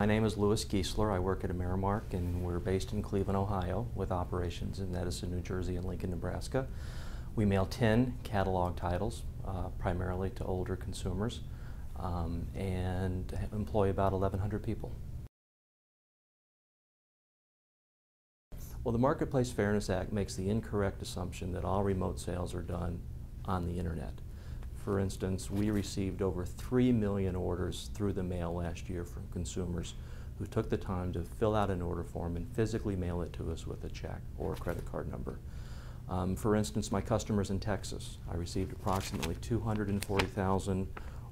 My name is Giesler. I work at AmeriMark, and we're based in Cleveland, Ohio, with operations in Edison, New Jersey, and Lincoln, Nebraska. We mail 10 catalog titles, primarily to older consumers, and employ about 1,100 people. Well, the Marketplace Fairness Act makes the incorrect assumption that all remote sales are done on the internet. For instance, we received over 3 million orders through the mail last year from consumers who took the time to fill out an order form and physically mail it to us with a check or a credit card number. For instance, my customers in Texas, I received approximately 240,000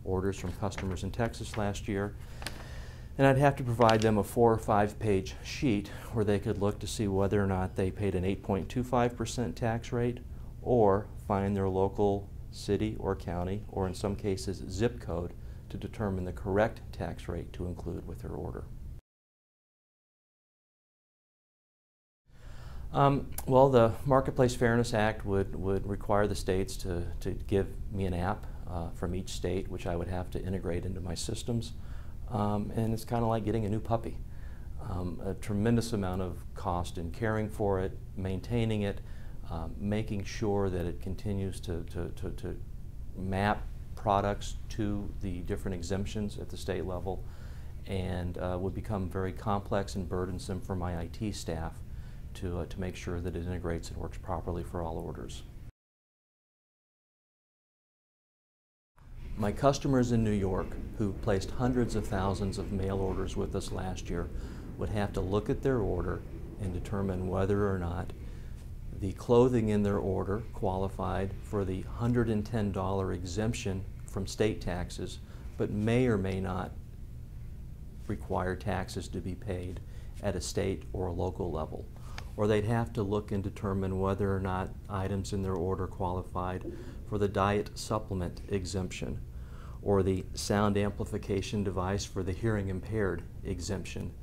orders from customers in Texas last year, and I'd have to provide them a 4 or 5 page sheet where they could look to see whether or not they paid an 8.25% tax rate or find their local city or county, or in some cases zip code, to determine the correct tax rate to include with their order. Well, the Marketplace Fairness Act would require the states to give me an app from each state, which I would have to integrate into my systems. And it's kind of like getting a new puppy. A tremendous amount of cost in caring for it, maintaining it, making sure that it continues to map products to the different exemptions at the state level, and would become very complex and burdensome for my IT staff to make sure that it integrates and works properly for all orders. My customers in New York, who placed hundreds of thousands of mail orders with us last year, would have to look at their order and determine whether or not the clothing in their order qualified for the $110 exemption from state taxes, but may or may not require taxes to be paid at a state or a local level. Or they'd have to look and determine whether or not items in their order qualified for the diet supplement exemption, or the sound amplification device for the hearing impaired exemption,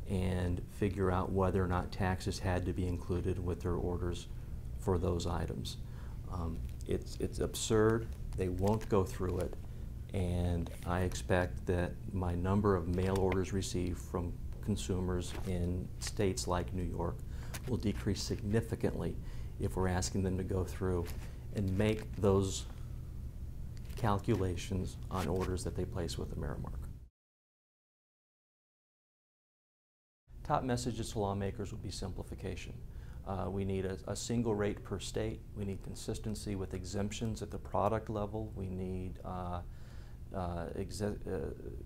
and figure out whether or not taxes had to be included with their orders for those items. It's absurd. They won't go through it, and I expect that my number of mail orders received from consumers in states like New York will decrease significantly if we're asking them to go through and make those calculations on orders that they place with AmeriMark. Top messages to lawmakers would be simplification. We need a single rate per state. We need consistency with exemptions at the product level. We need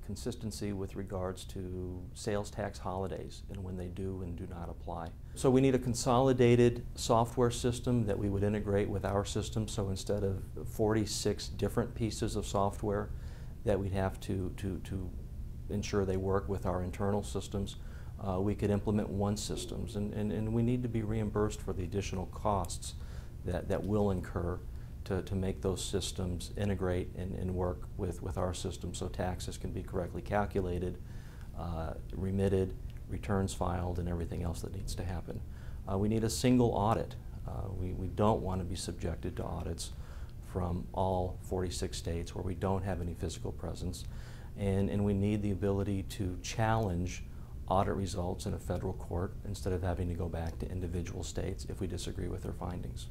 consistency with regards to sales tax holidays and when they do and do not apply. So we need a consolidated software system that we would integrate with our system, so instead of 46 different pieces of software that we'd have to ensure they work with our internal systems, we could implement one system, and we need to be reimbursed for the additional costs that will incur to make those systems integrate and work with our system, so taxes can be correctly calculated, remitted, returns filed, and everything else that needs to happen. We need a single audit. We don't want to be subjected to audits from all 46 states where we don't have any physical presence, and we need the ability to challenge audit results in a federal court instead of having to go back to individual states if we disagree with their findings.